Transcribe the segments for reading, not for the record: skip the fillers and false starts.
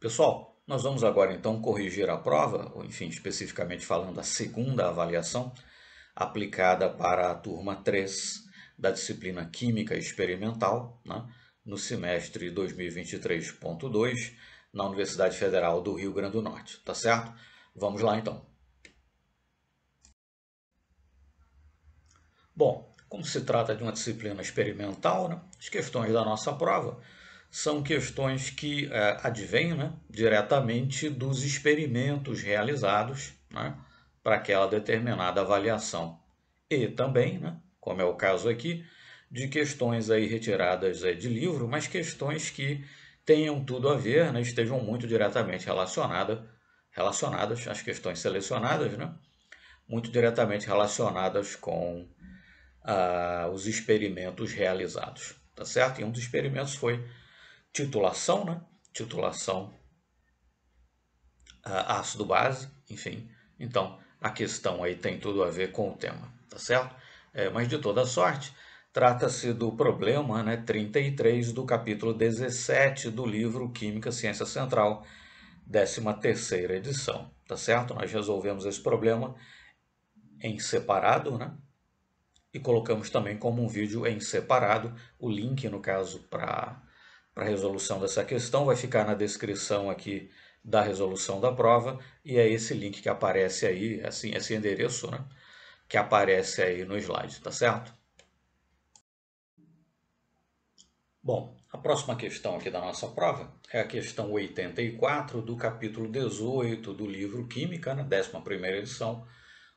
Pessoal, nós vamos agora então corrigir a prova, ou enfim, especificamente falando, a segunda avaliação aplicada para a turma 3 da disciplina Química Experimental, né, no semestre 2023.2, na Universidade Federal do Rio Grande do Norte, tá certo? Vamos lá então. Bom, como se trata de uma disciplina experimental, né, as questões da nossa prova são questões que advêm, né, diretamente dos experimentos realizados, né, para aquela determinada avaliação. E também, né, como é o caso aqui, de questões aí retiradas de livro, mas questões que tenham tudo a ver, né, estejam muito diretamente relacionadas, as questões selecionadas, né, muito diretamente relacionadas com os experimentos realizados, tá certo? E um dos experimentos foi titulação, né? Titulação ácido-base, enfim. Então, a questão aí tem tudo a ver com o tema, tá certo? Mas de toda sorte, trata-se do problema, né, 33 do capítulo 17 do livro Química Ciência Central, 13ª edição, tá certo? Nós resolvemos esse problema em separado, né? E colocamos também como um vídeo em separado. O link, no caso, para a resolução dessa questão vai ficar na descrição aqui da resolução da prova, e é esse link que aparece aí, assim, esse endereço, né, que aparece aí no slide, tá certo? Bom, a próxima questão aqui da nossa prova é a questão 84 do capítulo 18 do livro Química, na 11ª edição.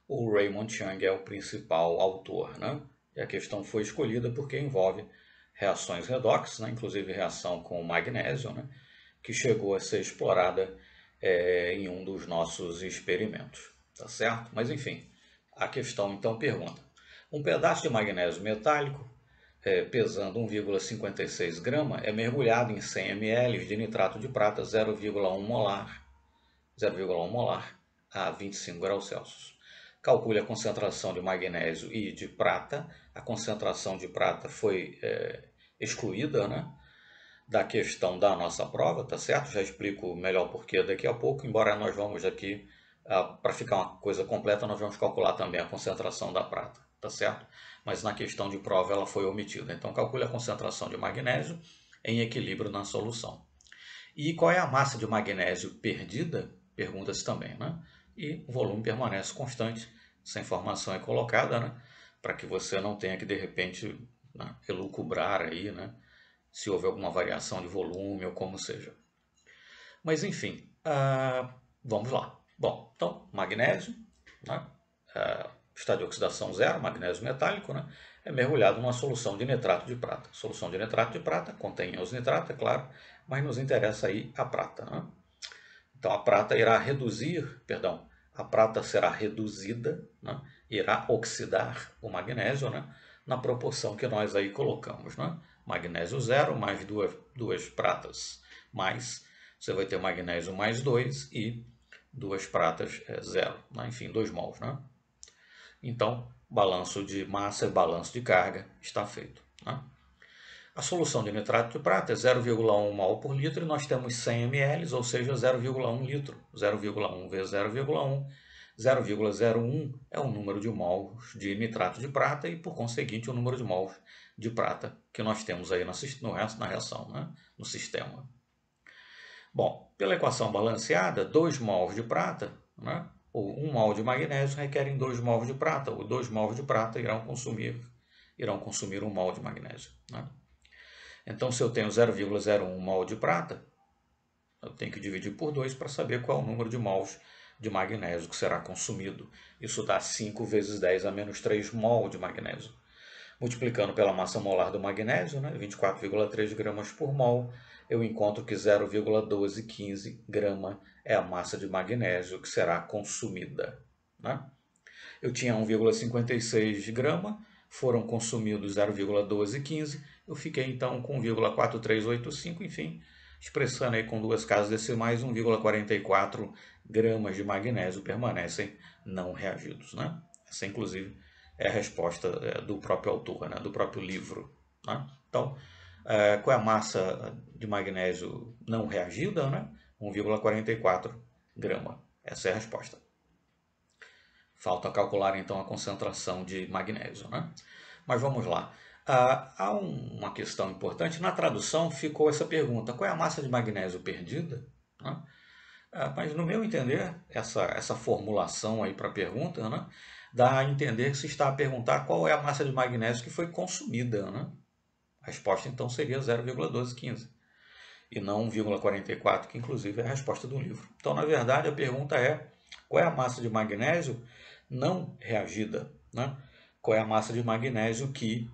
O Raymond Chang é o principal autor, né? E a questão foi escolhida porque envolve reações redox, né? Inclusive reação com magnésio, né? Que chegou a ser explorada em um dos nossos experimentos, tá certo? Mas enfim, a questão então pergunta: um pedaço de magnésio metálico pesando 1,56 grama é mergulhado em 100 ml de nitrato de prata 0,1 molar a 25 graus Celsius. Calcule a concentração de magnésio e de prata. A concentração de prata foi excluída, né, da questão da nossa prova, tá certo? Já explico melhor porquê daqui a pouco, embora nós vamos aqui, para ficar uma coisa completa, nós vamos calcular também a concentração da prata, tá certo? Mas na questão de prova ela foi omitida. Então calcule a concentração de magnésio em equilíbrio na solução. E qual é a massa de magnésio perdida? Pergunta-se também, né? E o volume permanece constante. Essa informação é colocada, né, para que você não tenha que, de repente, né, elucubrar aí, né, se houve alguma variação de volume ou como seja. Mas, enfim, vamos lá. Bom, então, magnésio, né, estado de oxidação zero, magnésio metálico, né, é mergulhado numa solução de nitrato de prata. Solução de nitrato de prata contém os nitratos, é claro, mas nos interessa aí a prata, né? Então a prata irá reduzir, perdão, a prata será reduzida, né? Irá oxidar o magnésio, né? Na proporção que nós aí colocamos, né? Magnésio zero mais duas pratas mais, você vai ter magnésio mais 2 e duas pratas zero, né? Enfim, 2 mols, né? Então, balanço de massa e balanço de carga está feito, né? A solução de nitrato de prata é 0,1 mol por litro e nós temos 100 ml, ou seja, 0,1 litro. 0,1 vezes 0,1, 0,01 é o número de mols de nitrato de prata e, por conseguinte, o número de mols de prata que nós temos aí na reação, né? No sistema. Bom, pela equação balanceada, 2 mols de prata, né, ou 1 mol de magnésio requerem 2 mols de prata, ou 2 mols de prata irão consumir 1 mol de magnésio, né? Então, se eu tenho 0,01 mol de prata, eu tenho que dividir por 2 para saber qual é o número de mols de magnésio que será consumido. Isso dá 5 vezes 10 a menos 3 mol de magnésio. Multiplicando pela massa molar do magnésio, né, 24,3 gramas por mol, eu encontro que 0,1215 grama é a massa de magnésio que será consumida, né? Eu tinha 1,56 grama, foram consumidos 0,1215, eu fiquei então com 1,4385, enfim, expressando aí com duas casas decimais, 1,44 gramas de magnésio permanecem não reagidos, né? Essa, inclusive, é a resposta do próprio autor, né? Do próprio livro, né? Então, qual é a massa de magnésio não reagida, né? 1,44 grama. Essa é a resposta. Falta calcular então a concentração de magnésio, né? Mas vamos lá. Há uma questão importante. Na tradução ficou essa pergunta: qual é a massa de magnésio perdida? Né? Mas no meu entender, essa formulação aí para a pergunta, né, dá a entender que se está a perguntar qual é a massa de magnésio que foi consumida, né? A resposta então seria 0,1215 e não 1,44, que inclusive é a resposta do livro. Então, na verdade, a pergunta é: qual é a massa de magnésio não reagida? Né? Qual é a massa de magnésio que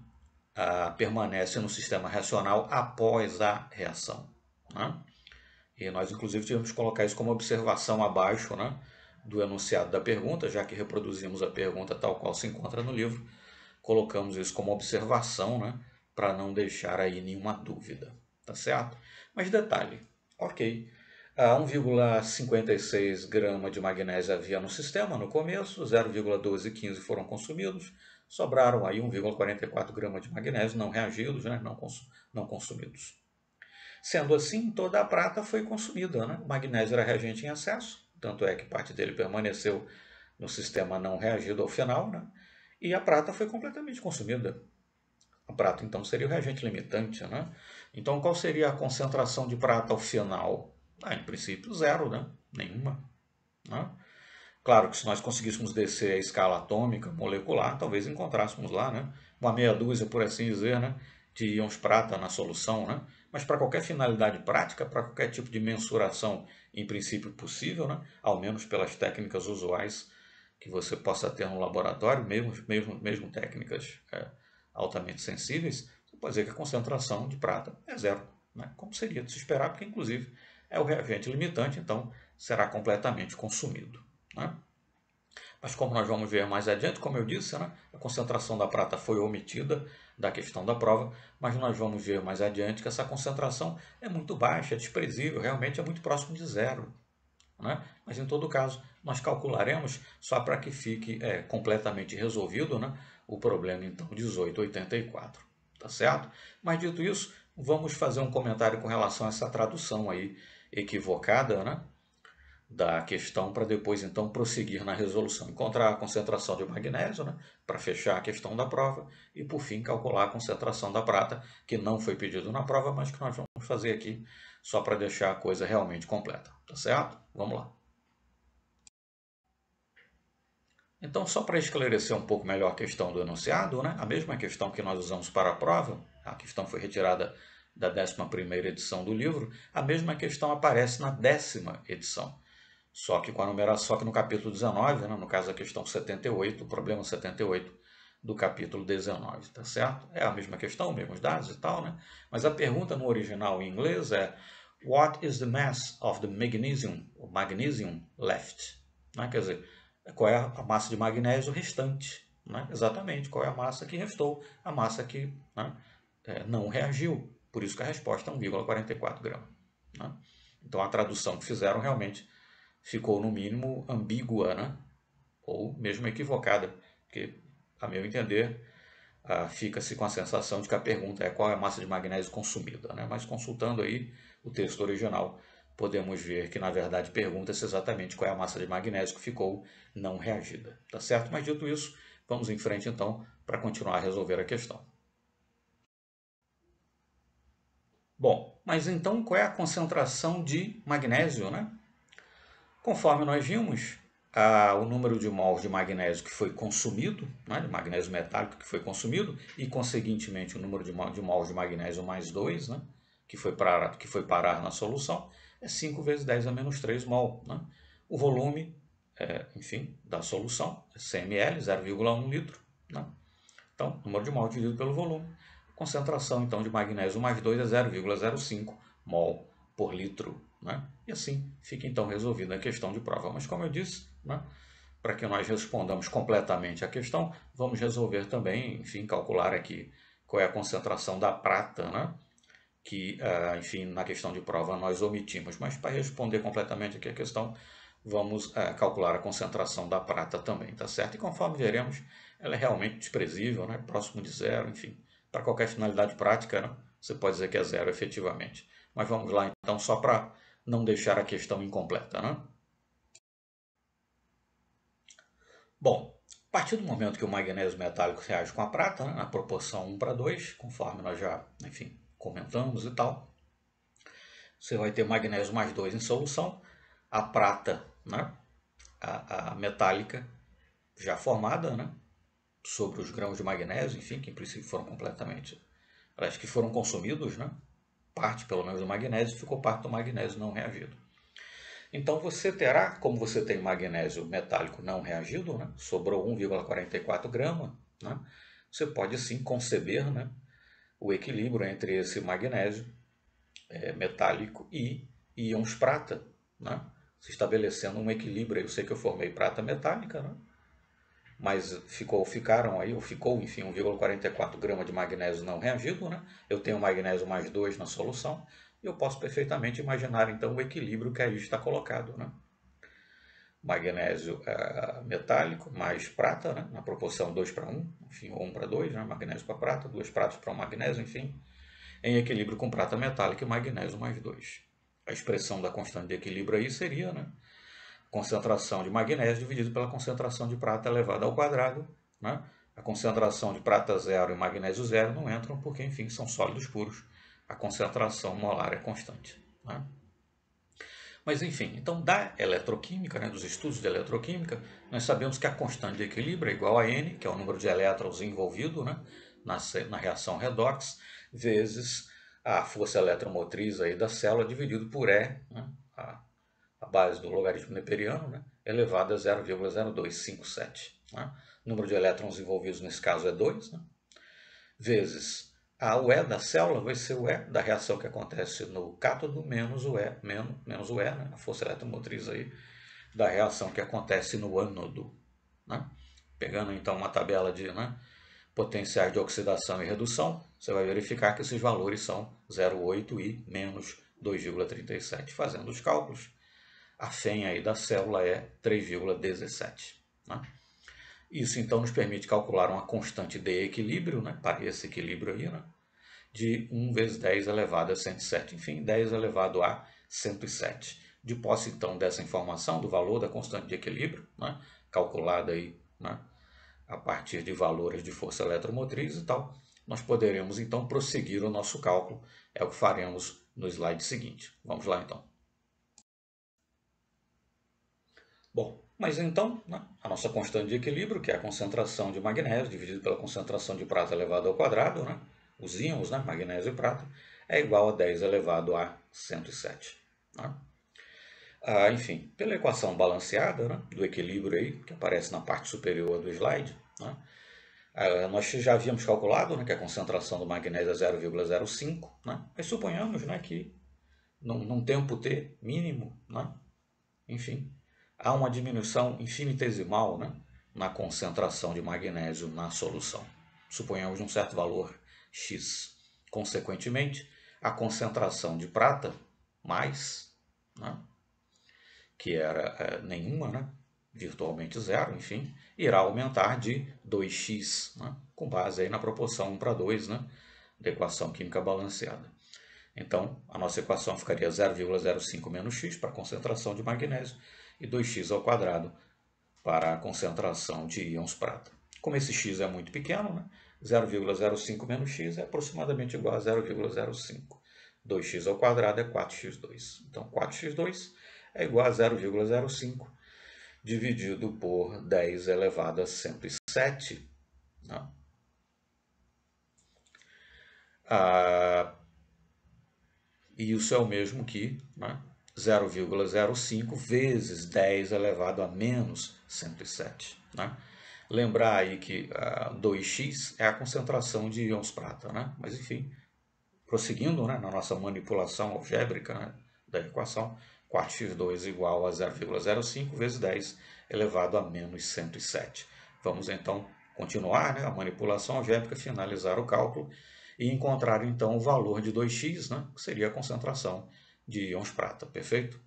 permanece no sistema reacional após a reação? Né? E nós, inclusive, tivemos que colocar isso como observação abaixo, né, do enunciado da pergunta, já que reproduzimos a pergunta tal qual se encontra no livro, colocamos isso como observação, né, para não deixar aí nenhuma dúvida, tá certo? Mas detalhe, ok, 1,56 grama de magnésio havia no sistema no começo, 0,1215 foram consumidos, sobraram aí 1,44 grama de magnésio não reagidos, né, não consumidos. Sendo assim, toda a prata foi consumida, né? O magnésio era reagente em excesso, tanto é que parte dele permaneceu no sistema não reagido ao final, né? E a prata foi completamente consumida. A prata, então, seria o reagente limitante, né? Então, qual seria a concentração de prata ao final? Em princípio, zero, né? Nenhuma. Né? Claro que se nós conseguíssemos descer a escala atômica, molecular, talvez encontrássemos lá, né, uma meia dúzia, por assim dizer, né, de íons prata na solução. Né? Mas para qualquer finalidade prática, para qualquer tipo de mensuração, em princípio possível, né, ao menos pelas técnicas usuais que você possa ter no laboratório, mesmo técnicas altamente sensíveis, você pode dizer que a concentração de prata é zero, né, como seria de se esperar, porque inclusive é o reagente limitante, então será completamente consumido. Né? Mas como nós vamos ver mais adiante, como eu disse, né, a concentração da prata foi omitida da questão da prova, mas nós vamos ver mais adiante que essa concentração é muito baixa, é desprezível, realmente é muito próximo de zero. Né? Mas em todo caso, nós calcularemos só para que fique completamente resolvido, né, o problema então 1884. Tá certo? Mas dito isso, vamos fazer um comentário com relação a essa tradução aí equivocada, né, da questão para depois então prosseguir na resolução. Encontrar a concentração de magnésio, né, para fechar a questão da prova e por fim calcular a concentração da prata, que não foi pedido na prova, mas que nós vamos fazer aqui só para deixar a coisa realmente completa. Tá certo? Vamos lá. Então, só para esclarecer um pouco melhor a questão do enunciado, né, a mesma questão que nós usamos para a prova, a questão foi retirada da 11ª edição do livro, a mesma questão aparece na 10ª edição. Só que com a numeração, só que no capítulo 19, né, no caso a questão 78, o problema 78 do capítulo 19, tá certo? É a mesma questão, mesmos dados e tal, né? Mas a pergunta no original em inglês é: What is the mass of the magnesium left? Né? Quer dizer, qual é a massa de magnésio restante? Né? Exatamente, qual é a massa que restou, a massa que, né, não reagiu. Por isso que a resposta é 1,44 gramas. Né? Então a tradução que fizeram realmente ficou no mínimo ambígua, né? Ou mesmo equivocada, porque, a meu entender, fica-se com a sensação de que a pergunta é qual é a massa de magnésio consumida, né? Mas consultando aí o texto original, podemos ver que na verdade pergunta-se exatamente qual é a massa de magnésio que ficou não reagida, tá certo? Mas dito isso, vamos em frente então para continuar a resolver a questão. Bom, mas então qual é a concentração de magnésio, né? Conforme nós vimos, o número de mols de magnésio que foi consumido, né, de magnésio metálico que foi consumido, e conseguintemente o número de mols de magnésio mais 2, né, que foi parar na solução, é 5 vezes 10 a menos 3 mol. Né? O volume, enfim, da solução é 100 ml, 0,1 litro. Né? Então, número de mol dividido pelo volume. Concentração, então, de magnésio mais 2 é 0,05 mol por litro. Né? E assim fica, então, resolvida a questão de prova. Mas, como eu disse, né, para que nós respondamos completamente a questão, vamos resolver também, enfim, calcular aqui qual é a concentração da prata, né? Que, enfim, na questão de prova nós omitimos. Mas, para responder completamente aqui a questão, vamos calcular a concentração da prata também, tá certo? E conforme veremos, ela é realmente desprezível, né? Próximo de zero, enfim. Para qualquer finalidade prática, né? Você pode dizer que é zero efetivamente. Mas vamos lá então, só para não deixar a questão incompleta, né? Bom, a partir do momento que o magnésio metálico reage com a prata, né, na proporção 1:2, conforme nós já, enfim, comentamos e tal, você vai ter magnésio mais 2 em solução, a prata, né, a metálica já formada, né, sobre os grãos de magnésio, enfim, que em princípio foram completamente, parece que foram consumidos, né, parte pelo menos do magnésio, ficou parte do magnésio não reagido. Então você terá, como você tem magnésio metálico não reagido, né, sobrou 1,44 grama, né, você pode sim conceber, né, o equilíbrio entre esse magnésio metálico e íons prata, né, se estabelecendo um equilíbrio. Eu sei que eu formei prata metálica, né, mas ficaram aí, ou ficou, enfim, 1,44 grama de magnésio não reagido, né? Eu tenho magnésio mais 2 na solução, e eu posso perfeitamente imaginar, então, o equilíbrio que aí está colocado, né? Magnésio metálico mais prata, né? Na proporção 2:1, enfim, ou 1:2, né? Magnésio para prata, 2 pratas para o magnésio, enfim, em equilíbrio com prata metálica e magnésio mais 2. A expressão da constante de equilíbrio aí seria, né, concentração de magnésio dividido pela concentração de prata elevada ao quadrado, né? A concentração de prata zero e magnésio zero não entram porque, enfim, são sólidos puros. A concentração molar é constante, né? Mas, enfim, então da eletroquímica, né, dos estudos de eletroquímica, nós sabemos que a constante de equilíbrio é igual a N, que é o número de elétrons envolvido, né, na reação redox, vezes a força eletromotriz aí da célula dividido por E, né, a base do logaritmo neperiano, né, elevado a 0,0257. Né? O número de elétrons envolvidos nesse caso é 2, né, vezes o E da célula vai ser o E da reação que acontece no cátodo menos o E, menos o E, né, a força eletromotriz aí, da reação que acontece no ânodo. Né? Pegando então uma tabela de, né, potenciais de oxidação e redução, você vai verificar que esses valores são 0,8 e menos 2,37. Fazendo os cálculos, a FEM aí da célula é 3,17. Né? Isso então nos permite calcular uma constante de equilíbrio, né, para esse equilíbrio aí, né, de 1 vezes 10 elevado a 107, enfim, 10 elevado a 107. De posse então dessa informação, do valor da constante de equilíbrio, né, calculada aí, né, a partir de valores de força eletromotriz e tal, nós poderemos então prosseguir o nosso cálculo, é o que faremos no slide seguinte. Vamos lá então. Bom, mas então, né, a nossa constante de equilíbrio, que é a concentração de magnésio dividido pela concentração de prata elevado ao quadrado, né, os íons, né, magnésio e prata, é igual a 10 elevado a 107. Né? Enfim, pela equação balanceada, né, do equilíbrio aí, que aparece na parte superior do slide, né, nós já havíamos calculado, né, que a concentração do magnésio é 0,05, né, mas suponhamos, né, que num tempo t mínimo, né, enfim, há uma diminuição infinitesimal, né, na concentração de magnésio na solução. Suponhamos um certo valor x. Consequentemente, a concentração de prata mais, né, que era nenhuma, né, virtualmente zero, enfim, irá aumentar de 2x, né, com base aí na proporção 1:2, né, da equação química balanceada. Então, a nossa equação ficaria 0,05 menos x para a concentração de magnésio e 2x ao quadrado para a concentração de íons prata. Como esse x é muito pequeno, né, 0,05 menos x é aproximadamente igual a 0,05. 2x ao quadrado é 4x2. Então, 4x2 é igual a 0,05 dividido por 10 elevado a 107. Né? E isso é o mesmo que, né, 0,05 vezes 10 elevado a menos 107. Né? Lembrar aí que 2x é a concentração de íons prata, né? Mas enfim, prosseguindo, né, na nossa manipulação algébrica, né, da equação, 4x2 igual a 0,05 vezes 10 elevado a menos 107. Vamos então continuar, né, a manipulação algébrica, finalizar o cálculo e encontrar então o valor de 2x, né, que seria a concentração de íons prata, perfeito?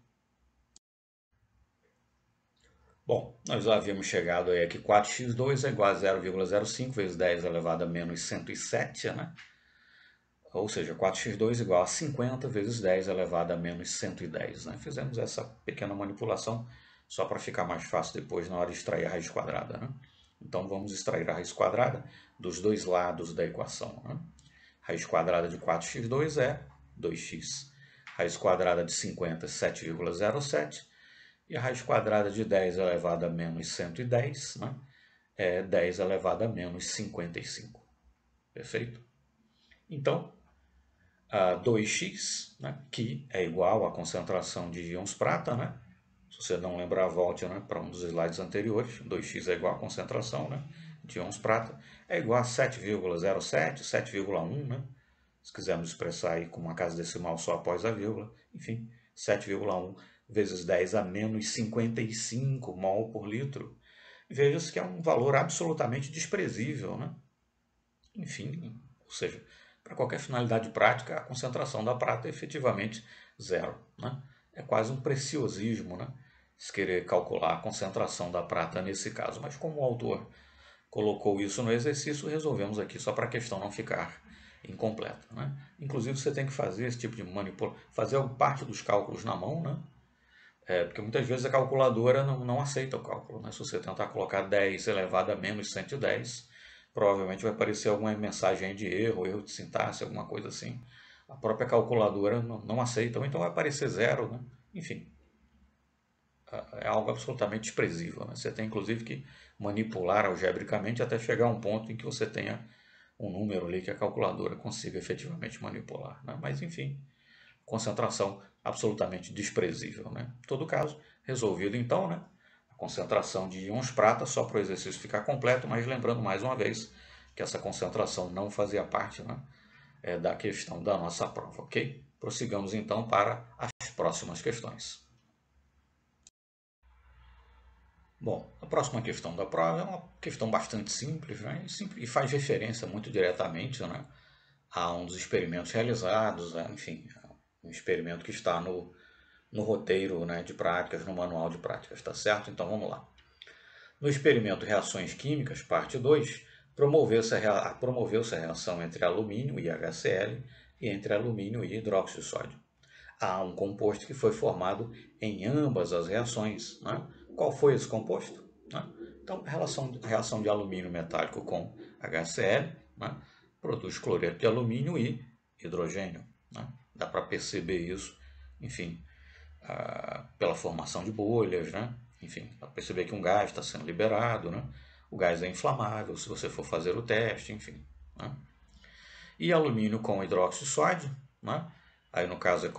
Bom, nós já havíamos chegado aí que 4x2 é igual a 0,05 vezes 10 elevado a menos 107, né? ou seja, 4x2 igual a 50 vezes 10 elevado a menos 110. Né? Fizemos essa pequena manipulação só para ficar mais fácil depois na hora de extrair a raiz quadrada. Né? Então vamos extrair a raiz quadrada dos dois lados da equação. Né? Raiz quadrada de 4x2 é 2x. Raiz quadrada de 50 é 7,07. E a raiz quadrada de 10 elevado a menos 110, né, é 10 elevado a menos 55. Perfeito? Então, a 2x, né, que é igual à concentração de íons prata, né? Se você não lembrar, volte, né, para um dos slides anteriores. 2x é igual à concentração, né, de íons prata. É igual a 7,07, 7,1, né? Se quisermos expressar aí com uma casa decimal só após a vírgula. Enfim, 7,1 vezes 10 a menos 55 mol por litro. Veja-se que é um valor absolutamente desprezível, né? Enfim, ou seja, para qualquer finalidade prática, a concentração da prata é efetivamente zero, né? É quase um preciosismo, né? Se querer calcular a concentração da prata nesse caso. Mas como o autor colocou isso no exercício, resolvemos aqui só para a questão não ficar incompleta. Né? Inclusive você tem que fazer esse tipo de manipulação, fazer parte dos cálculos na mão, né? Porque muitas vezes a calculadora não aceita o cálculo. Né? Se você tentar colocar 10 elevado a menos 110, provavelmente vai aparecer alguma mensagem de erro de sintaxe, alguma coisa assim. A própria calculadora não aceita, ou então vai aparecer zero. Né? Enfim, é algo absolutamente desprezível. Né? Você tem inclusive que manipular algebricamente até chegar a um ponto em que você tenha um número ali que a calculadora consiga efetivamente manipular. Né? Mas enfim, concentração absolutamente desprezível. Né? Em todo caso, resolvido então, né? A concentração de íons prata, só para o exercício ficar completo, mas lembrando mais uma vez que essa concentração não fazia parte, né, da questão da nossa prova, ok? Prossigamos então para as próximas questões. Bom, a próxima questão da prova é uma questão bastante simples, né? E faz referência muito diretamente, né, a um dos experimentos realizados, né? Enfim, um experimento que está no roteiro, né, de práticas, no manual de práticas, tá certo? Então vamos lá. No experimento Reações Químicas, parte 2, promoveu-se a reação entre alumínio e HCl e entre alumínio e hidróxido de sódio. Há um composto que foi formado em ambas as reações. Né? Qual foi esse composto? Né? Então, a reação de alumínio metálico com HCl, né, produz cloreto de alumínio e hidrogênio. Né? Dá para perceber isso, enfim, pela formação de bolhas, né? Enfim, para perceber que um gás está sendo liberado, né? O gás é inflamável se você for fazer o teste, enfim. Né? E alumínio com hidróxido de sódio, né? Aí no caso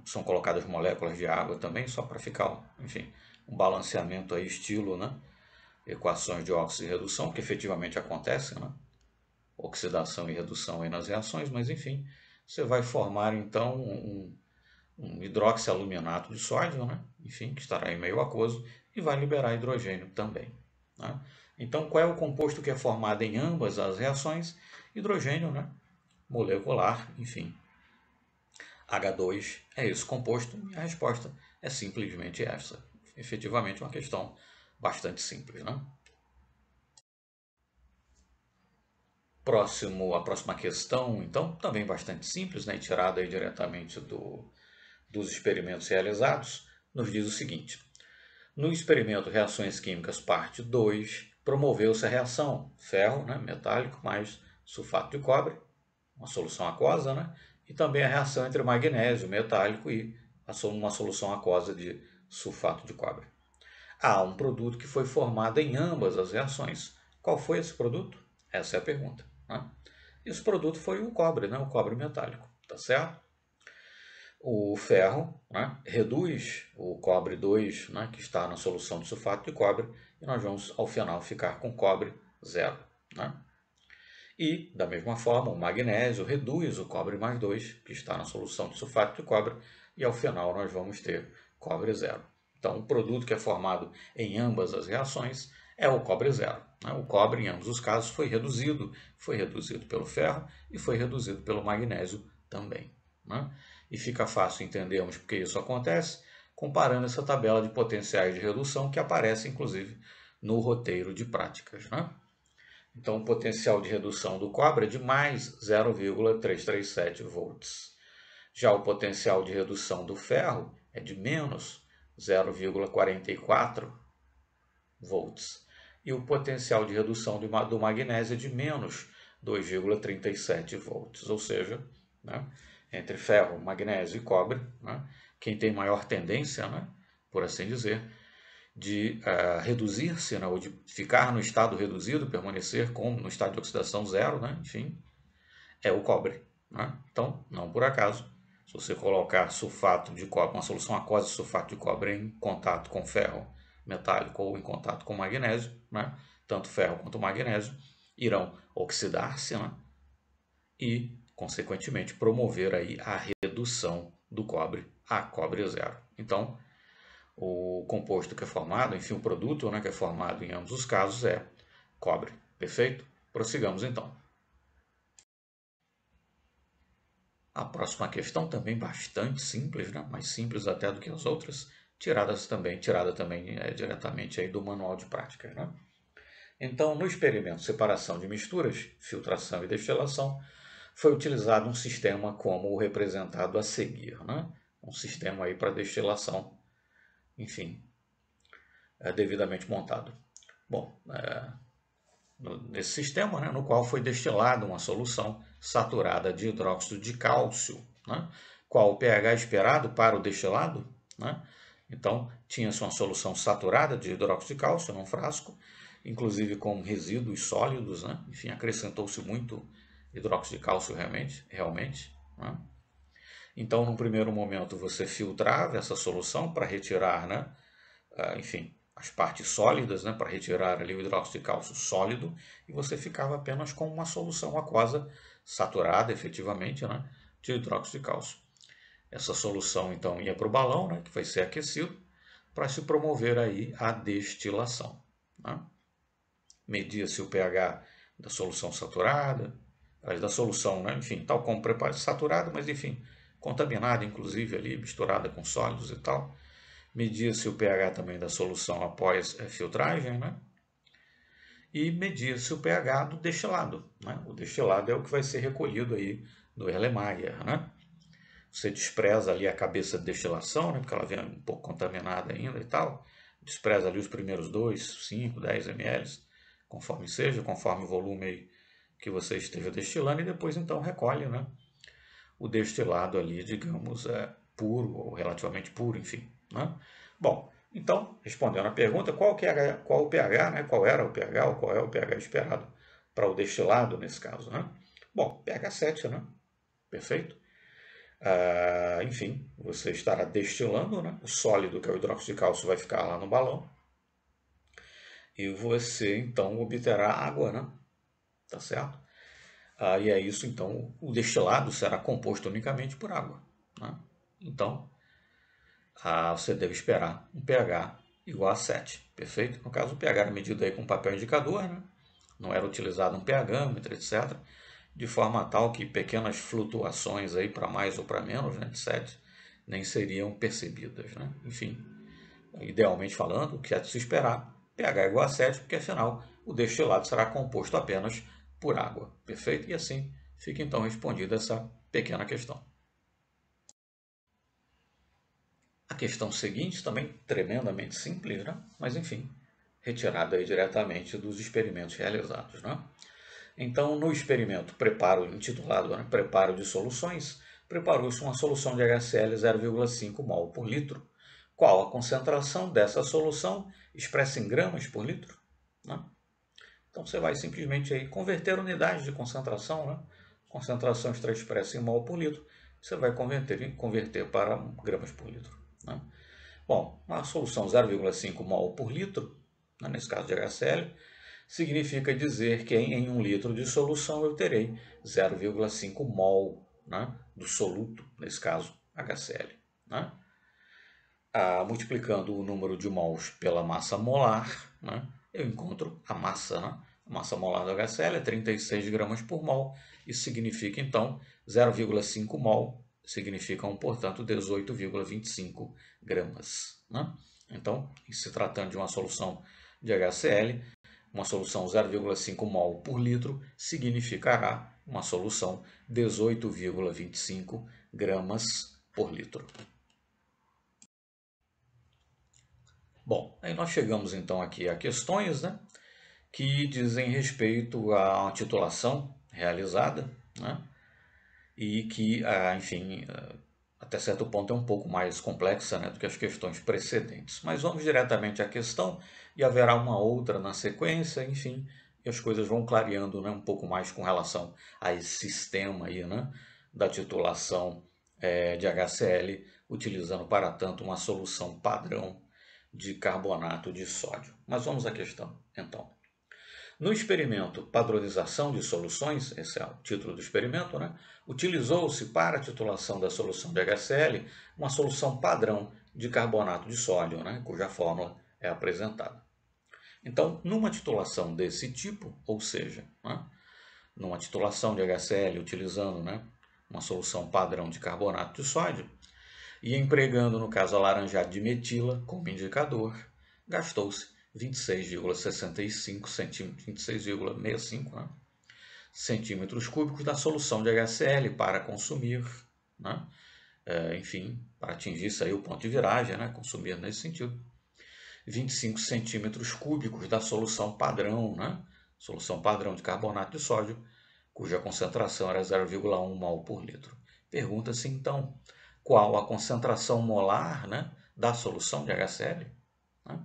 são colocadas moléculas de água também, só para ficar, enfim, um balanceamento aí estilo, né? Equações de óxido e redução, que efetivamente acontecem, né? Oxidação e redução aí nas reações, mas enfim, você vai formar então um hidroxialuminato de sódio, né? Enfim, que estará em meio aquoso, e vai liberar hidrogênio também. Né? Então, qual é o composto que é formado em ambas as reações? Hidrogênio, né? Molecular, enfim. H2 é esse composto, e a resposta é simplesmente essa. Efetivamente, uma questão bastante simples. Né? A próxima questão, então, também bastante simples, né? Tirada aí diretamente dos experimentos realizados, nos diz o seguinte: no experimento Reações Químicas, parte 2, promoveu-se a reação ferro, né, metálico, mais sulfato de cobre, uma solução aquosa, né, e também a reação entre magnésio metálico e uma solução aquosa de sulfato de cobre. Há um produto que foi formado em ambas as reações. Qual foi esse produto? Essa é a pergunta. Né? Esse produto foi o cobre, né, o cobre metálico, tá certo? O ferro, né, reduz o cobre 2, né, que está na solução de sulfato de cobre, e nós vamos ao final ficar com cobre zero. Né? E, da mesma forma, o magnésio reduz o cobre mais 2, que está na solução de sulfato de cobre, e ao final nós vamos ter cobre zero. Então, o produto que é formado em ambas as reações é o cobre zero. Né? O cobre, em ambos os casos, foi reduzido pelo ferro e foi reduzido pelo magnésio também. Né? E fica fácil entendermos porque isso acontece comparando essa tabela de potenciais de redução que aparece, inclusive, no roteiro de práticas. Né? Então, o potencial de redução do cobre é de mais 0,337 volts. Já o potencial de redução do ferro é de menos 0,44 volts. E o potencial de redução do magnésio é de menos 2,37 volts. Ou seja, né, entre ferro, magnésio e cobre, né, quem tem maior tendência, né, por assim dizer, de reduzir-se, né, ou de ficar no estado reduzido, permanecer no estado de oxidação zero, né, enfim, é o cobre. Né? Então, não por acaso, se você colocar sulfato de cobre, uma solução aquosa de sulfato de cobre em contato com ferro metálico ou em contato com magnésio, né, tanto ferro quanto magnésio irão oxidar-se, né, e, consequentemente, promover aí a redução do cobre a cobre zero. Então, o composto que é formado, enfim, o produto, né, que é formado em ambos os casos é cobre. Perfeito? Prossigamos então. A próxima questão também bastante simples, né? Mais simples até do que as outras, tirada também diretamente aí do manual de prática. Né? Então, no experimento separação de misturas, filtração e destilação, foi utilizado um sistema como o representado a seguir. Né? Um sistema aí para destilação, enfim, devidamente montado. Bom, nesse sistema, né, no qual foi destilada uma solução saturada de hidróxido de cálcio, né, qual o pH esperado para o destilado. Né? Então, tinha-se uma solução saturada de hidróxido de cálcio num frasco, inclusive com resíduos sólidos, né? Enfim, acrescentou-se muito hidróxido de cálcio realmente. Né? Então, no primeiro momento, você filtrava essa solução para retirar, né, enfim, as partes sólidas, né, para retirar ali o hidróxido de cálcio sólido, e você ficava apenas com uma solução aquosa saturada, efetivamente, né, de hidróxido de cálcio. Essa solução, então, ia para o balão, né, que vai ser aquecido, para se promover aí a destilação. Né? Media-se o pH da solução saturada, da solução, né, enfim, tal como preparado saturado, mas enfim, contaminada, inclusive ali, misturada com sólidos e tal. Media-se o pH também da solução após a filtragem, né? E media-se o pH do destilado. Né? O destilado é o que vai ser recolhido aí do Erlenmeyer. Né? Você despreza ali a cabeça de destilação, né? Porque ela vem um pouco contaminada ainda e tal. Despreza ali os primeiros 2, 5, 10 ml, conforme seja, conforme o volume aí que você esteja destilando, e depois então recolhe, né, o destilado ali, digamos, puro ou relativamente puro, enfim. Né? Bom, então, respondendo à pergunta, qual o pH, né? Qual era o pH ou qual é o pH esperado para o destilado nesse caso? Né? Bom, pH 7, né? Perfeito? Enfim, você estará destilando, né? O sólido, que é o hidróxido de cálcio, vai ficar lá no balão. E você, então, obterá água, né? Tá certo? E é isso, então, o destilado será composto unicamente por água. Né? Então, você deve esperar um pH igual a 7, perfeito? No caso, o pH era medido aí com papel indicador, né? Não era utilizado um pHmetro, etc., de forma tal que pequenas flutuações aí para mais ou para menos, né, de 7, nem seriam percebidas. Né? Enfim, idealmente falando, o que é de se esperar, pH igual a 7, porque afinal o destilado será composto apenas por água, perfeito? E assim fica então respondida essa pequena questão. A questão seguinte, também tremendamente simples, né? Mas enfim, retirada aí diretamente dos experimentos realizados. Né? Então, no experimento preparo, intitulado, né, Preparo de Soluções, preparou-se uma solução de HCl 0,5 mol por litro. Qual a concentração dessa solução expressa em gramas por litro? Né? Então, você vai simplesmente aí converter unidades de concentração, né? Concentração está expressa em mol por litro, você vai converter para gramas por litro. Né? Bom, uma solução 0,5 mol por litro, né, nesse caso de HCl, significa dizer que em 1 litro de solução eu terei 0,5 mol, né, do soluto, nesse caso HCl. Né? Multiplicando o número de mols pela massa molar, né, eu encontro a massa. Né? A massa molar do HCl é 36 gramas por mol. Isso significa, então, 0,5 mol significam, portanto, 18,25 gramas. Né? Então, se tratando de uma solução de HCl, uma solução 0,5 mol por litro significará uma solução 18,25 gramas por litro. Bom, aí nós chegamos então aqui a questões, né, que dizem respeito à titulação realizada, né, e que, enfim, até certo ponto é um pouco mais complexa, né, do que as questões precedentes. Mas vamos diretamente à questão e haverá uma outra na sequência, enfim, e as coisas vão clareando, né, um pouco mais com relação a esse sistema aí, né, da titulação de HCl, utilizando para tanto uma solução padrão de carbonato de sódio. Mas vamos à questão, então. No experimento Padronização de Soluções, esse é o título do experimento, né? Utilizou-se para a titulação da solução de HCl uma solução padrão de carbonato de sódio, né? Cuja fórmula é apresentada. Então, numa titulação desse tipo, ou seja, né? Numa titulação de HCl utilizando, né, uma solução padrão de carbonato de sódio e empregando, no caso, alaranjado de metila como indicador, gastou-se 26,65 centímetros cúbicos da solução de HCl para consumir, né? Enfim, para atingir isso aí o ponto de viragem, né? Consumir nesse sentido. 25 centímetros cúbicos da solução padrão, né? Solução padrão de carbonato de sódio, cuja concentração era 0,1 mol por litro. Pergunta-se então, qual a concentração molar, né, da solução de HCl? Né?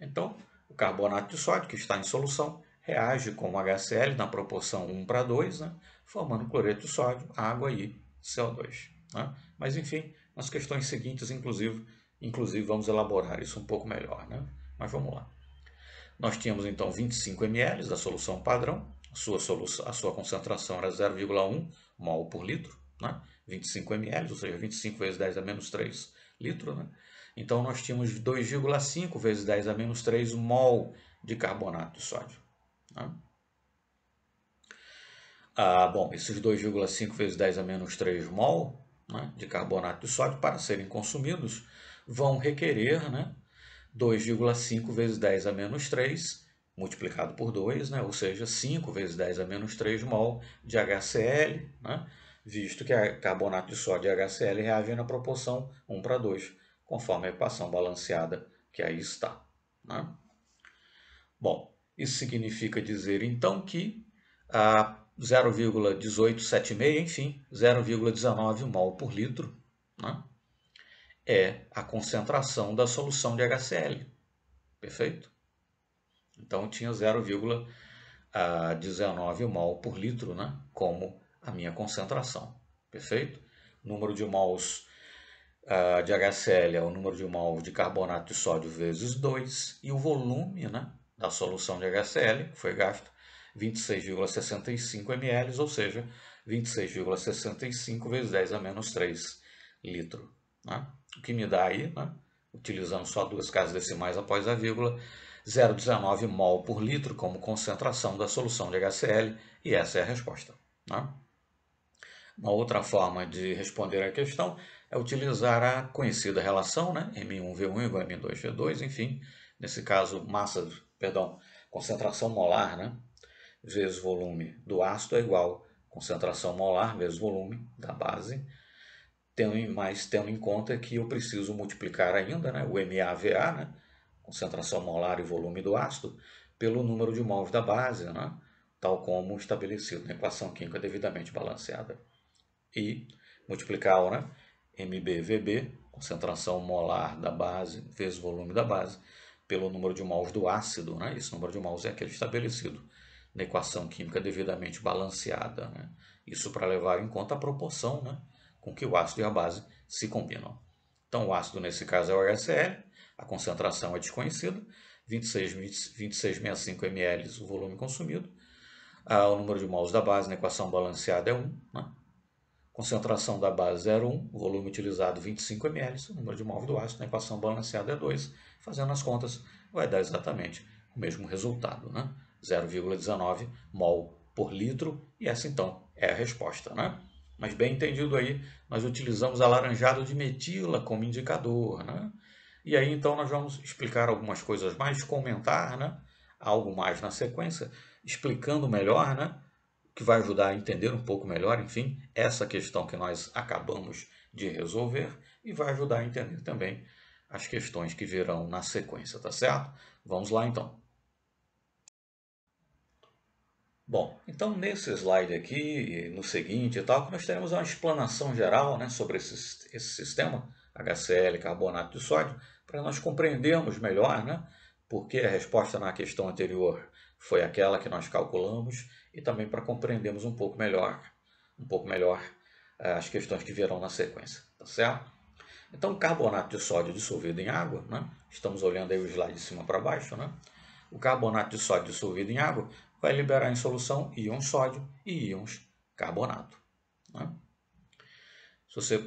Então, o carbonato de sódio, que está em solução, reage com o HCl na proporção 1:2, né, formando cloreto de sódio, água e CO2. Né? Mas, enfim, nas questões seguintes, inclusive, vamos elaborar isso um pouco melhor. Né? Mas vamos lá. Nós tínhamos, então, 25 ml da solução padrão, a sua concentração era 0,1 mol por litro, né? 25 ml, ou seja, 25 vezes 10 a menos 3 litros, né? Então, nós tínhamos 2,5 vezes 10 a menos 3 mol de carbonato de sódio. Né? Bom, esses 2,5 vezes 10 a menos 3 mol, né, de carbonato de sódio, para serem consumidos, vão requerer, né, 2,5 vezes 10 a menos 3, multiplicado por 2, né, ou seja, 5 vezes 10 a menos 3 mol de HCl, né, visto que a carbonato de sódio e HCl reagem na proporção 1:2, conforme a equação balanceada que aí está. Né? Bom, isso significa dizer então que a 0,1876, enfim, 0,19 mol por litro, né, é a concentração da solução de HCl. Perfeito? Então, tinha 0,19 mol por litro, né, como a minha concentração. Perfeito? Número de mols de HCl é o número de mols de carbonato de sódio vezes 2, e o volume, né, da solução de HCl foi gasto 26,65 ml, ou seja, 26,65 vezes 10 a menos 3 litro. Né? O que me dá aí, né, utilizando só duas casas decimais após a vírgula, 0,19 mol por litro como concentração da solução de HCl, e essa é a resposta. Né? Uma outra forma de responder a questão é utilizar a conhecida relação, né, M1V1 igual a M2V2, enfim, nesse caso, concentração molar, né, vezes volume do ácido é igual a concentração molar vezes volume da base, tendo em conta que eu preciso multiplicar ainda, né, o MAVA, né, concentração molar e volume do ácido, pelo número de mols da base, né, tal como estabelecido na equação química devidamente balanceada. E multiplicar, né, MbVb, concentração molar da base vezes volume da base, pelo número de mols do ácido, né? Esse número de mols é aquele estabelecido na equação química devidamente balanceada. Né? Isso para levar em conta a proporção, né, com que o ácido e a base se combinam. Então, o ácido, nesse caso, é o HCl, a concentração é desconhecida, 26,65 ml o volume consumido, o número de mols da base na equação balanceada é 1, né? Concentração da base 0,1, volume utilizado 25 ml, o número de mols do ácido na equação balanceada é 2. Fazendo as contas, vai dar exatamente o mesmo resultado, né? 0,19 mol por litro, e essa então é a resposta, né? Mas bem entendido aí, nós utilizamos alaranjado de metila como indicador, né? E aí então nós vamos explicar algumas coisas mais, comentar, né, algo mais na sequência, explicando melhor, né? Que vai ajudar a entender um pouco melhor, enfim, essa questão que nós acabamos de resolver e vai ajudar a entender também as questões que virão na sequência, tá certo? Vamos lá então. Bom, então nesse slide aqui, no seguinte e tal, nós teremos uma explanação geral, né, sobre esse sistema HCl, carbonato de sódio, para nós compreendermos melhor, né, porque a resposta na questão anterior foi aquela que nós calculamos e também para compreendermos um pouco melhor as questões que virão na sequência, tá certo? Então, o carbonato de sódio dissolvido em água, né, estamos olhando aí o slide de cima para baixo, né, o carbonato de sódio dissolvido em água vai liberar em solução íons sódio e íons carbonato, né? Se você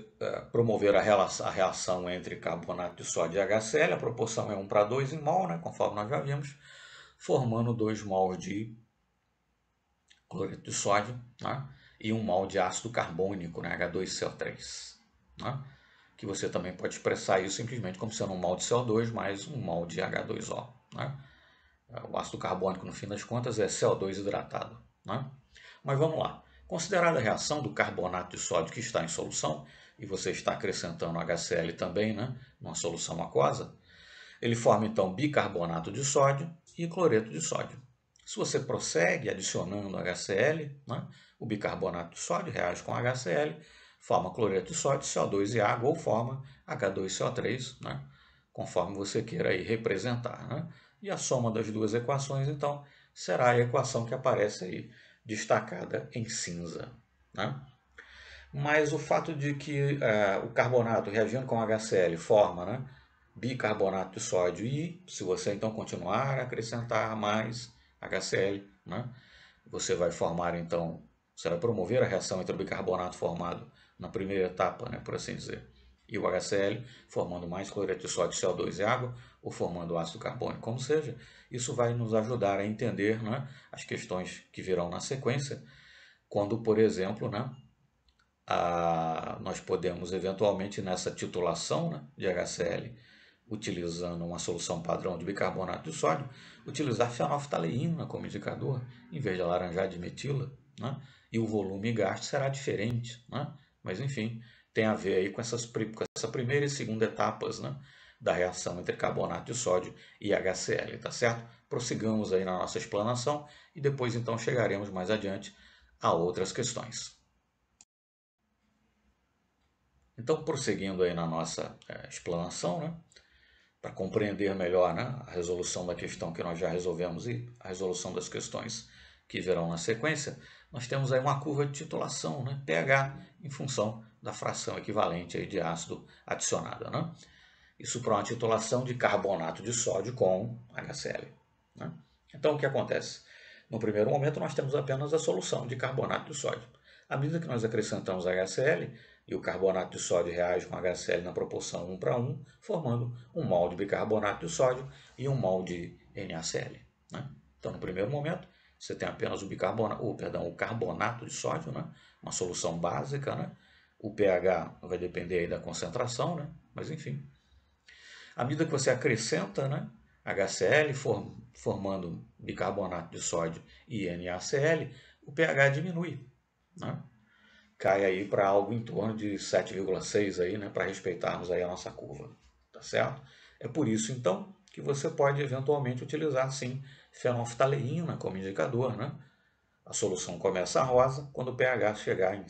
promover a reação entre carbonato de sódio e HCl, a proporção é 1:2 em mol, né, conforme nós já vimos, formando 2 mols de cloreto de sódio, né, e 1 mol de ácido carbônico, né, H2CO3. Né, que você também pode expressar isso simplesmente como sendo 1 mol de CO2 mais 1 mol de H2O. Né? O ácido carbônico, no fim das contas, é CO2 hidratado. Né? Mas vamos lá. Considerada a reação do carbonato de sódio que está em solução, e você está acrescentando HCl também, né, numa solução aquosa, ele forma então bicarbonato de sódio e cloreto de sódio. Se você prossegue adicionando HCl, né, o bicarbonato de sódio reage com HCl, forma cloreto de sódio, CO2 e água, ou forma H2CO3, né, conforme você queira aí representar. Né? E a soma das duas equações, então, será a equação que aparece aí destacada em cinza. Né? Mas o fato de que o carbonato reagindo com HCl forma, né, bicarbonato de sódio e, se você então continuar a acrescentar mais HCl, né, você vai formar então, você vai promover a reação entre o bicarbonato formado na primeira etapa, né, por assim dizer, e o HCl, formando mais cloreto de sódio, CO2 e água, ou formando ácido carbônico, como seja, isso vai nos ajudar a entender, né, as questões que virão na sequência, quando, por exemplo, né, nós podemos eventualmente nessa titulação, né, de HCl, utilizando uma solução padrão de bicarbonato de sódio, utilizar fenolftaleína como indicador, em vez de alaranjado de metila, né, e o volume gasto será diferente, né, mas enfim, tem a ver aí com essa primeira e segunda etapas, né, da reação entre carbonato de sódio e HCl, tá certo? Prossigamos aí na nossa explanação e depois então chegaremos mais adiante a outras questões. Então, prosseguindo aí na nossa explanação, né, para compreender melhor, né, a resolução da questão que nós já resolvemos e a resolução das questões que virão na sequência, nós temos aí uma curva de titulação, né, pH, em função da fração equivalente aí de ácido adicionada. Né? Isso para uma titulação de carbonato de sódio com HCl. Né? Então, o que acontece? No primeiro momento, nós temos apenas a solução de carbonato de sódio. À medida que nós acrescentamos HCl, e o carbonato de sódio reage com HCl na proporção 1:1, formando 1 mol de bicarbonato de sódio e 1 mol de NaCl. Né? Então, no primeiro momento, você tem apenas o carbonato de sódio, né? Uma solução básica. Né? O pH vai depender aí da concentração, né? Mas enfim. À medida que você acrescenta, né, HCl, formando bicarbonato de sódio e NaCl, o pH diminui. Né? Cai aí para algo em torno de 7,6 aí, né, para respeitarmos aí a nossa curva, tá certo? É por isso então que você pode eventualmente utilizar sim fenolftaleína como indicador, né? A solução começa rosa, quando o pH chegar em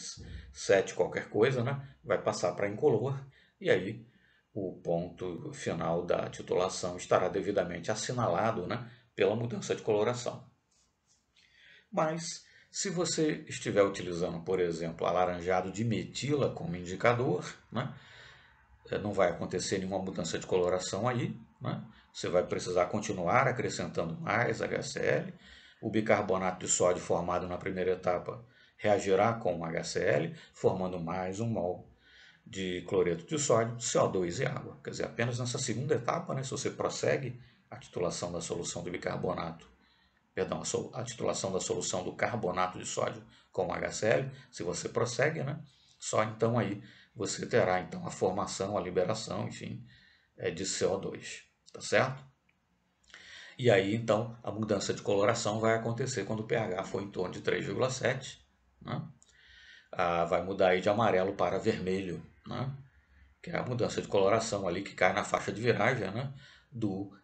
7 qualquer coisa, né, vai passar para incolor e aí o ponto final da titulação estará devidamente assinalado, né, pela mudança de coloração. Mas se você estiver utilizando, por exemplo, alaranjado de metila como indicador, né, não vai acontecer nenhuma mudança de coloração aí. Né? Você vai precisar continuar acrescentando mais HCl. O bicarbonato de sódio formado na primeira etapa reagirá com o HCl, formando mais 1 mol de cloreto de sódio, CO2 e água. Quer dizer, apenas nessa segunda etapa, né, se você prossegue a titulação da solução de bicarbonato, perdão, a titulação da solução do carbonato de sódio com HCl, se você prossegue, né, só então aí você terá então a formação, a liberação, enfim, de CO2, tá certo? E aí, então, a mudança de coloração vai acontecer quando o pH for em torno de 3,7, né? Vai mudar aí de amarelo para vermelho, né? Que é a mudança de coloração ali que cai na faixa de viragem, né? Do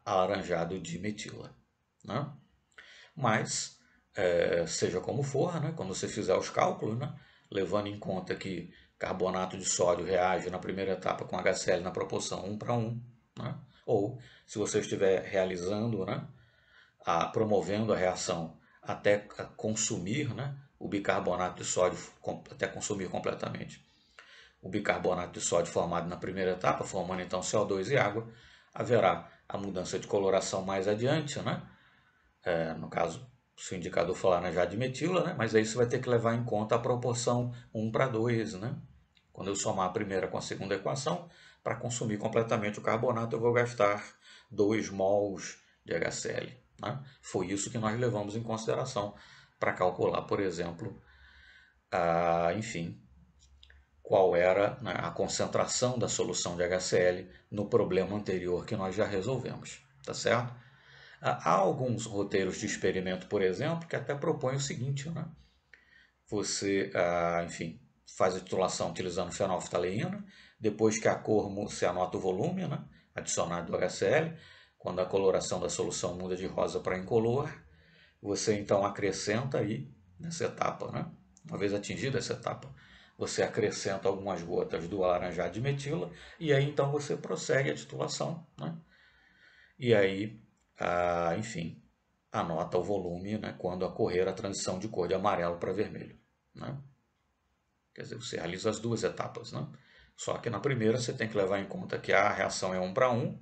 alaranjado de metila, né? Mas, seja como for, né? Quando você fizer os cálculos, né? Levando em conta que carbonato de sódio reage na primeira etapa com HCl na proporção 1:1, né? Ou, se você estiver realizando, né? Promovendo a reação até consumir, né? O bicarbonato de sódio, até consumir completamente o bicarbonato de sódio formado na primeira etapa, formando então CO2 e água, haverá a mudança de coloração mais adiante, né? No caso, se o indicador for laranjado de metila, né? Mas aí você vai ter que levar em conta a proporção 1:2, né? Quando eu somar a primeira com a segunda equação, para consumir completamente o carbonato, eu vou gastar 2 mols de HCl, né? Foi isso que nós levamos em consideração para calcular, por exemplo, enfim, qual era, né, a concentração da solução de HCl no problema anterior que nós já resolvemos, tá certo? Há alguns roteiros de experimento, por exemplo, que até propõem o seguinte, né? Você, enfim, faz a titulação utilizando fenolftaleína, depois que a cor você anota o volume, né, adicionado do HCl, quando a coloração da solução muda de rosa para incolor, você então acrescenta aí nessa etapa, né? Uma vez atingida essa etapa, você acrescenta algumas gotas do alaranjado de metila e aí então você prossegue a titulação, né? E aí, enfim, anota o volume, né, quando ocorrer a transição de cor de amarelo para vermelho, né? Quer dizer, você realiza as duas etapas, né? Só que na primeira você tem que levar em conta que a reação é 1:1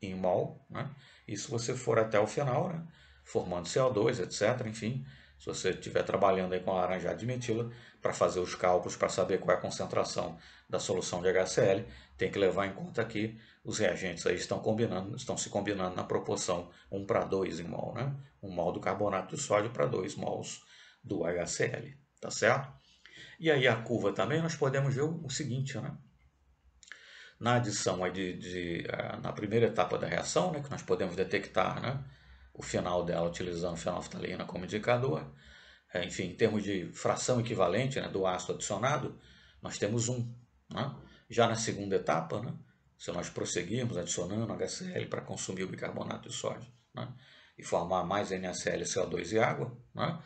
em mol, né? E se você for até o final, né, formando CO2, etc., enfim, se você estiver trabalhando aí com laranjado de metila, para fazer os cálculos, para saber qual é a concentração da solução de HCl, tem que levar em conta que os reagentes aí estão se combinando na proporção 1:2 em mol, né? 1 mol do carbonato de sódio para 2 mols do HCl, tá certo? E aí a curva também nós podemos ver o seguinte, né? Na adição na primeira etapa da reação, né, que nós podemos detectar, né, o final dela utilizando fenolftaleína como indicador, enfim, em termos de fração equivalente, né, do ácido adicionado, nós temos 1. Né? Já na segunda etapa, né, se nós prosseguirmos adicionando HCl para consumir o bicarbonato de sódio, né, e formar mais NaCl, CO2 e água, né,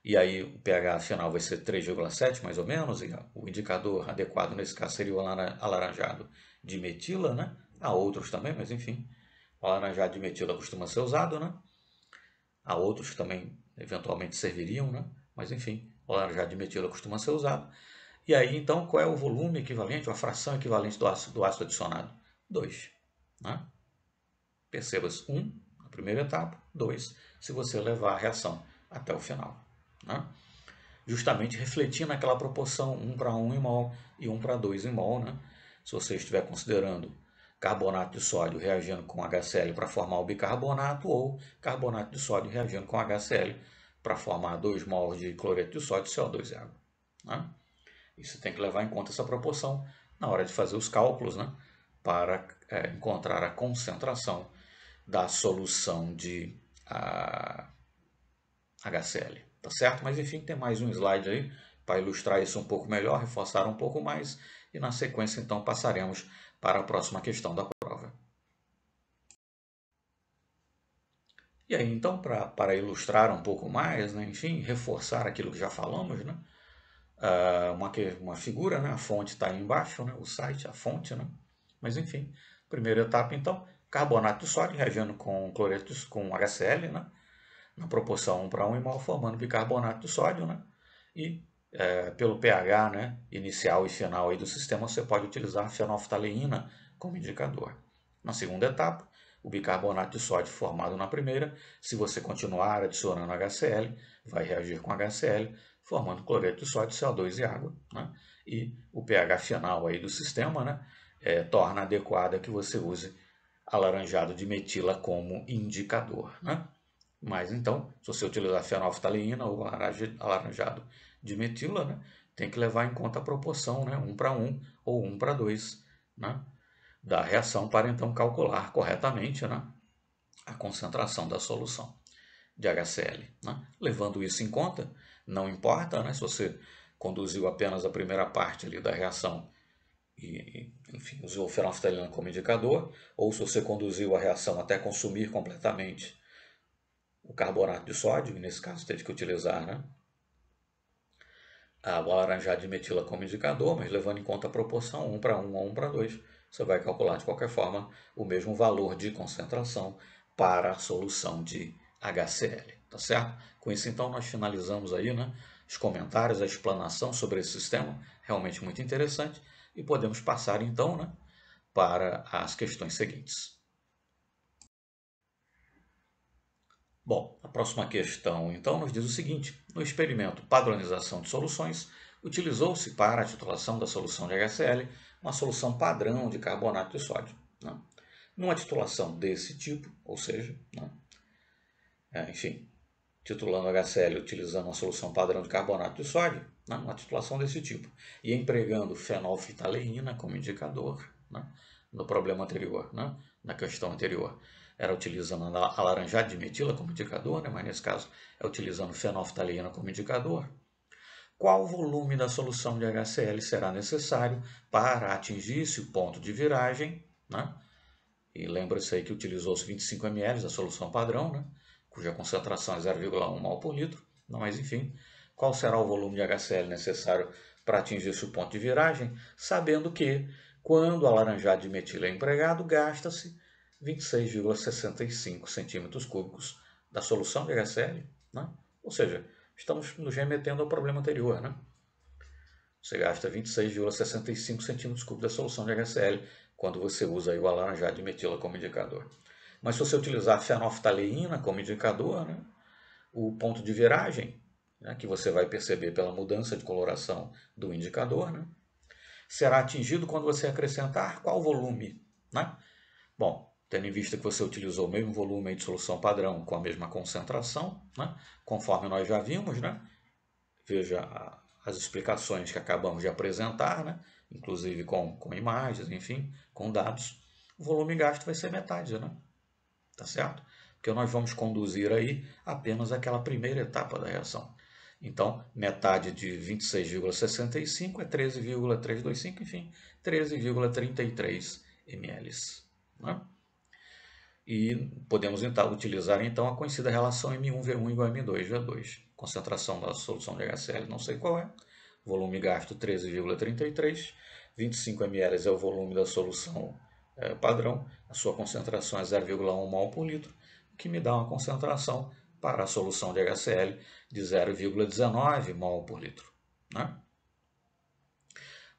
e aí o pH final vai ser 3,7 mais ou menos, e o indicador adequado nesse caso seria o alaranjado de metila, né? Há outros também, mas enfim, o alaranjado de metila costuma ser usado, né? Há outros que também eventualmente serviriam, né? Mas enfim, o alaranjado de metila costuma ser usado. E aí então qual é o volume equivalente, ou a fração equivalente do ácido adicionado? 2, né? Perceba-se, 1 na primeira etapa, 2 se você levar a reação até o final, né? Justamente refletindo naquela proporção 1:1 em mol e 1:2 em mol, né? Se você estiver considerando carbonato de sódio reagindo com HCl para formar o bicarbonato ou carbonato de sódio reagindo com HCl para formar 2 mols de cloreto de sódio, CO2 e água, né? E você tem que levar em conta essa proporção na hora de fazer os cálculos, né? Para encontrar a concentração da solução de HCl, tá certo? Mas enfim, tem mais um slide aí para ilustrar isso um pouco melhor, reforçar um pouco mais e na sequência então passaremos para a próxima questão da prova. E aí então, para ilustrar um pouco mais, né, enfim, reforçar aquilo que já falamos, né, uma figura, né, a fonte está aí embaixo, né, o site, a fonte, né, mas enfim, primeira etapa então, carbonato de sódio reagindo com cloreto com HCl, né, na proporção 1:1 em mol, formando bicarbonato de sódio, né? E pelo pH, né, inicial e final aí do sistema, você pode utilizar a fenolftaleína como indicador. Na segunda etapa, o bicarbonato de sódio formado na primeira, se você continuar adicionando HCl, vai reagir com HCl, formando cloreto de sódio, CO2 e água, né? E o pH final aí do sistema, né, torna adequada que você use alaranjado de metila como indicador, né? Mas então, se você utilizar fenolftaleína ou alaranjado de metila, né, tem que levar em conta a proporção, né, 1:1 ou 1:2, né, da reação para então calcular corretamente, né, a concentração da solução de HCl. Né? Levando isso em conta, não importa, né, se você conduziu apenas a primeira parte ali da reação e, enfim, usou o fenolftalina como indicador, ou se você conduziu a reação até consumir completamente o carbonato de sódio, e nesse caso teve que utilizar, né, o alaranjado de metila como indicador, mas levando em conta a proporção 1 para 1 ou 1 para 2, você vai calcular de qualquer forma o mesmo valor de concentração para a solução de HCl, tá certo? Com isso, então, nós finalizamos aí, né, os comentários, a explanação sobre esse sistema, realmente muito interessante, e podemos passar então, né, para as questões seguintes. Bom, a próxima questão, então, nos diz o seguinte: no experimento padronização de soluções, utilizou-se para a titulação da solução de HCl uma solução padrão de carbonato de sódio. Né? Numa titulação desse tipo, ou seja, né, enfim, titulando HCl utilizando uma solução padrão de carbonato de sódio, né, uma titulação desse tipo, e empregando fenolftaleína como indicador, né, no problema anterior, né, na questão anterior, era utilizando a alaranjada de metila como indicador, né, mas nesse caso é utilizando fenolftaleína como indicador. Qual volume da solução de HCl será necessário para atingir esse ponto de viragem, né? E lembra-se aí que utilizou-se 25 ml da solução padrão, né? Cuja concentração é 0,1 mol por litro. Mas enfim, qual será o volume de HCl necessário para atingir esse ponto de viragem, sabendo que, quando a laranjada de metila é empregado, gasta-se 26,65 centímetros cúbicos da solução de HCl. Né? Ou seja, estamos nos remetendo ao problema anterior. Né? Você gasta 26,65 centímetros cúbicos da solução de HCl quando você usa aí o alaranjado de metila como indicador. Mas se você utilizar a fenolftaleína como indicador, né, o ponto de viragem, né, que você vai perceber pela mudança de coloração do indicador, né, será atingido quando você acrescentar qual volume? Né? Bom, tendo em vista que você utilizou o mesmo volume de solução padrão com a mesma concentração, né, conforme nós já vimos, né, veja as explicações que acabamos de apresentar, né, inclusive com imagens, enfim, com dados, o volume gasto vai ser metade, né? Tá certo? Porque nós vamos conduzir aí apenas aquela primeira etapa da reação. Então, metade de 26,65 é 13,325, enfim, 13,33 ml. Né? E podemos então, utilizar então a conhecida relação M1V1 igual a M2V2. Concentração da solução de HCl não sei qual é. Volume gasto 13,33. 25 ml é o volume da solução padrão. A sua concentração é 0,1 mol por litro, o que me dá uma concentração para a solução de HCl de 0,19 mol por litro. Né?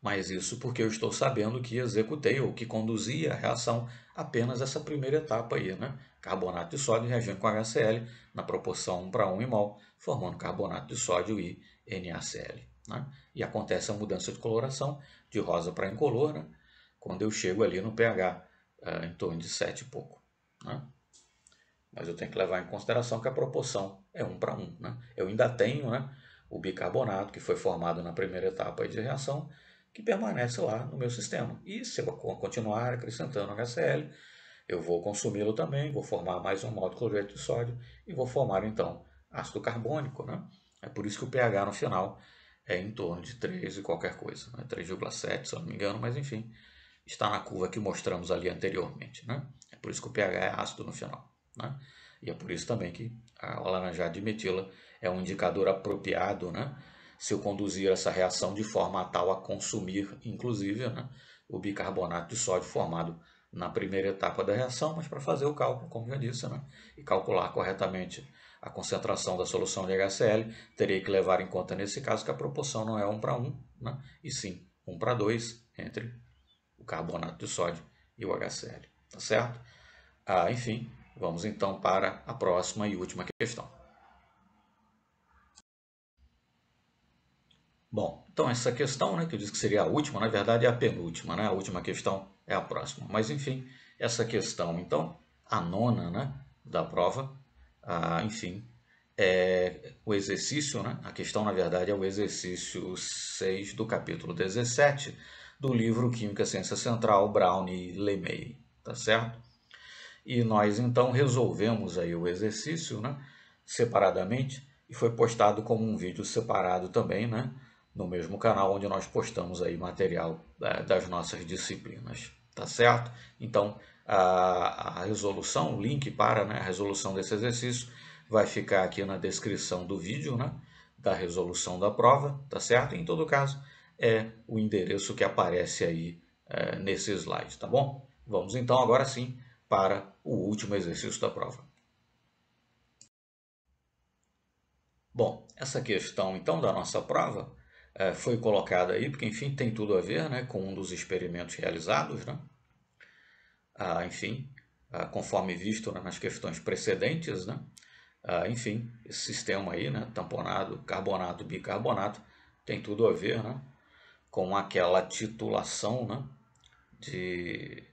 Mas isso porque eu estou sabendo que executei ou que conduzi a reação apenas essa primeira etapa aí, né? Carbonato de sódio reagindo com HCl na proporção 1 para 1 mol, formando carbonato de sódio e NaCl. Né? E acontece a mudança de coloração de rosa para incolor, né? Quando eu chego ali no pH em torno de 7 e pouco. Né? Mas eu tenho que levar em consideração que a proporção é 1 para 1. Né? Eu ainda tenho, né, o bicarbonato que foi formado na primeira etapa de reação, que permanece lá no meu sistema. E se eu continuar acrescentando HCl, eu vou consumi-lo também, vou formar mais um mol de cloreto de sódio e vou formar então ácido carbônico. Né? É por isso que o pH no final é em torno de 3 e qualquer coisa, né? 3,7 se eu não me engano, mas enfim, está na curva que mostramos ali anteriormente. Né? É por isso que o pH é ácido no final. Né? E é por isso também que o alaranjado de metila é um indicador apropriado, né? Se eu conduzir essa reação de forma a tal a consumir, inclusive, né, o bicarbonato de sódio formado na primeira etapa da reação, mas para fazer o cálculo, como já disse, né, e calcular corretamente a concentração da solução de HCl, terei que levar em conta nesse caso que a proporção não é 1 para 1, né, e sim 1 para 2 entre o carbonato de sódio e o HCl, tá certo? Enfim, vamos então para a próxima e última questão. Bom, então essa questão, né, que eu disse que seria a última, na verdade é a penúltima, né? A última questão é a próxima. Mas enfim, essa questão, então, a nona, né, da prova, enfim, é o exercício, né? A questão, na verdade, é o exercício 6 do capítulo 17 do livro Química Ciência Central, Brown e LeMay, tá certo? E nós então resolvemos aí o exercício, né, separadamente, e foi postado como um vídeo separado também, né, no mesmo canal onde nós postamos aí material das nossas disciplinas, tá certo? Então a resolução, o link para, né, a resolução desse exercício vai ficar aqui na descrição do vídeo, né, da resolução da prova, tá certo? Em todo caso, é o endereço que aparece aí nesse slide, tá bom? Vamos então agora sim para o último exercício da prova. Bom, essa questão então da nossa prova foi colocada aí porque, enfim, tem tudo a ver, né, com um dos experimentos realizados, né? Enfim, conforme visto, né, nas questões precedentes, né? Enfim, esse sistema aí, né, tamponado, carbonato, bicarbonato, tem tudo a ver, né, com aquela titulação, né, de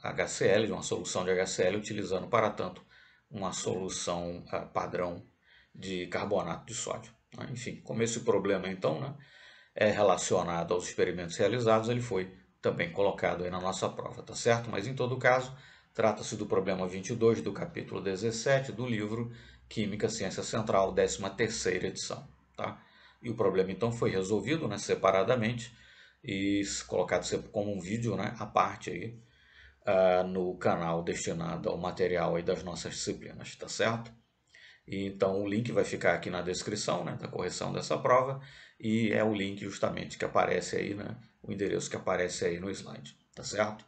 HCl, de uma solução de HCl, utilizando para tanto uma solução padrão de carbonato de sódio. Enfim, como esse problema então, né, é relacionado aos experimentos realizados, ele foi também colocado aí na nossa prova, tá certo? Mas em todo caso, trata-se do problema 22 do capítulo 17 do livro Química Ciência Central, 13ª edição, tá? E o problema então foi resolvido, né, separadamente e colocado como um vídeo, né, à parte aí, no canal destinado ao material aí das nossas disciplinas, tá certo? E então o link vai ficar aqui na descrição, né, da correção dessa prova, e é o link justamente que aparece aí, né, o endereço que aparece aí no slide, tá certo?